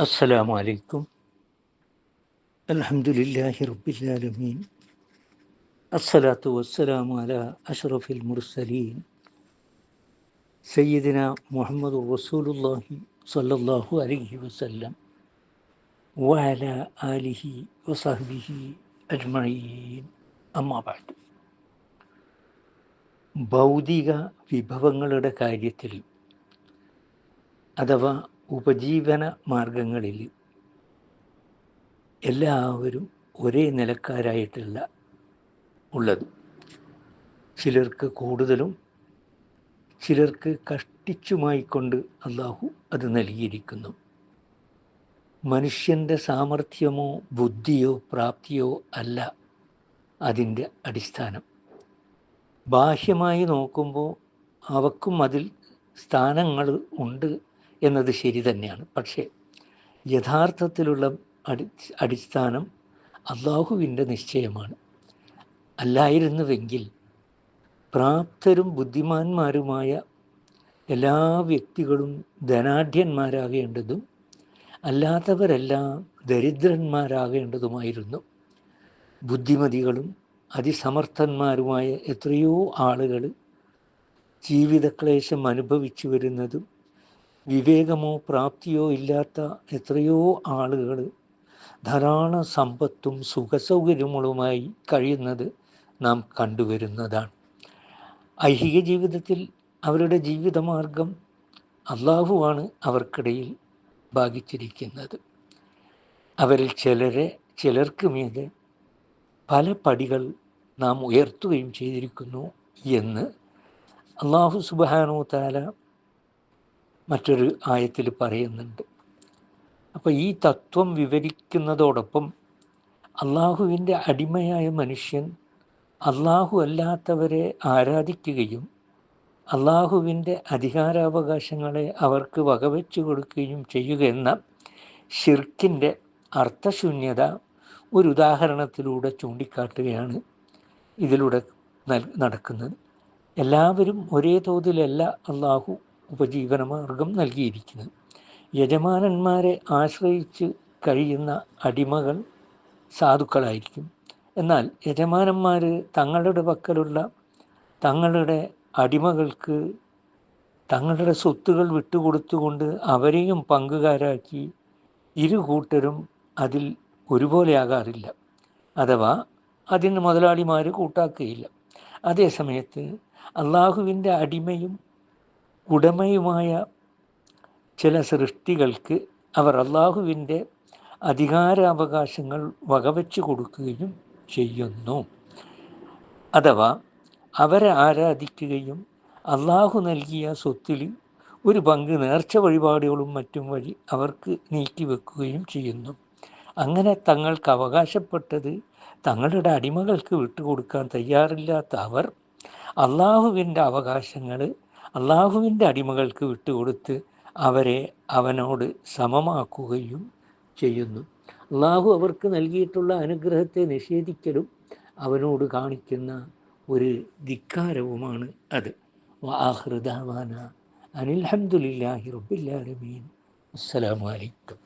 അസ്സലാമു അലൈക്കും. അൽഹംദുലില്ലാഹി റബ്ബിൽ ആലമീൻ. അസ്സലാത്തു വസ്സലാമു അലാ അഷ്റഫിൽ മുർസലീൻ സയ്യിദിന മുഹമ്മദുർ റസൂലുള്ളാഹി സ്വല്ലല്ലാഹു അലൈഹി വസല്ലം വഅലാ ആലിഹി വസഹ്ബിഹി അജ്മഈൻ. അമ്മാ ബഅദ്. ഭൗതിക വിഭവങ്ങളുടെ കാര്യത്തിൽ അഥവാ ഉപജീവന മാർഗങ്ങളിൽ എല്ലാവരും ഒരേ നിലക്കാരായിട്ടല്ല ഉള്ളത്. ചിലർക്ക് കൂടുതലും ചിലർക്ക് കഷ്ടിച്ചുമായിക്കൊണ്ട് അള്ളാഹു അത് നൽകിയിരിക്കുന്നു. മനുഷ്യൻ്റെ സാമർഥ്യമോ ബുദ്ധിയോ പ്രാപ്തിയോ അല്ല അതിൻ്റെ അടിസ്ഥാനം. ബാഹ്യമായി നോക്കുമ്പോൾ അവക്കും അതിൽ സ്ഥാനങ്ങൾ ഉണ്ട് എന്നത് ശരി തന്നെയാണ്. പക്ഷേ യഥാർത്ഥത്തിലുള്ള അടിസ്ഥാനം അള്ളാഹുവിൻ്റെ നിശ്ചയമാണ്. അല്ലായിരുന്നുവെങ്കിൽ പ്രാപ്തരും ബുദ്ധിമാന്മാരുമായ എല്ലാ വ്യക്തികളും ധനാഢ്യന്മാരാകേണ്ടതും അല്ലാത്തവരെല്ലാം ദരിദ്രന്മാരാകേണ്ടതുമായിരുന്നു. ബുദ്ധിമതികളും അതിസമർത്ഥന്മാരുമായ എത്രയോ ആളുകൾ ജീവിതക്ലേശം അനുഭവിച്ചു വരുന്നതും വിവേകമോ പ്രാപ്തിയോ ഇല്ലാത്ത എത്രയോ ആളുകൾ ധാരാളം സമ്പത്തും സുഖസൗകര്യങ്ങളുമായി കഴിയുന്നത് നാം കണ്ടുവരുന്നതാണ്. ഐഹിക ജീവിതത്തിൽ അവരുടെ ജീവിതമാർഗം അള്ളാഹുവാണ് അവർക്കിടയിൽ ഭാഗിച്ചിരിക്കുന്നത്. അവരിൽ ചിലർക്ക് മീതെ പല പടികൾ നാം ഉയർത്തുകയും ചെയ്തിരിക്കുന്നു എന്ന് അള്ളാഹു സുബ്ഹാനഹു വ തആല മറ്റൊരു ആയത്തിൽ പറയുന്നുണ്ട്. അപ്പോൾ ഈ തത്വം വിവരിക്കുന്നതോടൊപ്പം അള്ളാഹുവിൻ്റെ അടിമയായ മനുഷ്യൻ അള്ളാഹു അല്ലാത്തവരെ ആരാധിക്കുകയും അള്ളാഹുവിൻ്റെ അധികാരാവകാശങ്ങളെ അവർക്ക് വകവെച്ചു കൊടുക്കുകയും ചെയ്യുക എന്ന ശിർക്കിൻ്റെ അർത്ഥശൂന്യത ഒരു ഉദാഹരണത്തിലൂടെ ചൂണ്ടിക്കാട്ടുകയാണ് ഇതിലൂടെ നടക്കുന്നത്. എല്ലാവരും ഒരേ തോതിലല്ല അള്ളാഹു ഉപജീവനമാർഗം നൽകിയിരിക്കുന്നത്. യജമാനന്മാരെ ആശ്രയിച്ച് കഴിയുന്ന അടിമകൾ സാധുക്കളായിരിക്കും. എന്നാൽ യജമാനന്മാർ തങ്ങളുടെ പക്കലുള്ള തങ്ങളുടെ അടിമകൾക്ക് തങ്ങളുടെ സ്വത്തുകൾ വിട്ടുകൊടുത്തുകൊണ്ട് അവരെയും പങ്കുകാരാക്കി ഇരു കൂട്ടരും അതിൽ ഒരുപോലെയാകാറില്ല. അഥവാ അതിന് മുതലാളിമാർ കൂട്ടാക്കുകയില്ല. അതേസമയത്ത് അള്ളാഹുവിൻ്റെ അടിമയും ഉടമയുമായ ചില സൃഷ്ടികൾക്ക് അവർ അള്ളാഹുവിൻ്റെ അധികാരാവകാശങ്ങൾ വകവെച്ചു കൊടുക്കുകയും ചെയ്യുന്നു. അഥവാ അവരെ ആരാധിക്കുകയും അള്ളാഹു നൽകിയ സ്വത്തിൽ ഒരു പങ്ക് നേർച്ച വഴിപാടുകളും മറ്റും വഴി അവർക്ക് നീക്കിവെക്കുകയും ചെയ്യുന്നു. അങ്ങനെ തങ്ങൾക്ക് അവകാശപ്പെട്ടത് തങ്ങളുടെ അടിമകൾക്ക് വിട്ടുകൊടുക്കാൻ തയ്യാറില്ലാത്ത അവർ അള്ളാഹുവിൻ്റെ അവകാശങ്ങൾ അള്ളാഹുവിൻ്റെ അടിമകൾക്ക് വിട്ടുകൊടുത്ത് അവരെ അവനോട് സമമാക്കുകയും ചെയ്യുന്നു. അള്ളാഹു അവർക്ക് നൽകിയിട്ടുള്ള അനുഗ്രഹത്തെ നിഷേധിക്കലും അവനോട് കാണിക്കുന്ന ഒരു ധിക്കാരവുമാണ് അത്. വആഖിറു ദഅവാനാ അനിൽ ഹംദുലില്ലാഹി റബ്ബിൽ ആലമീൻ. അസ്സലാമു അലൈക്കും.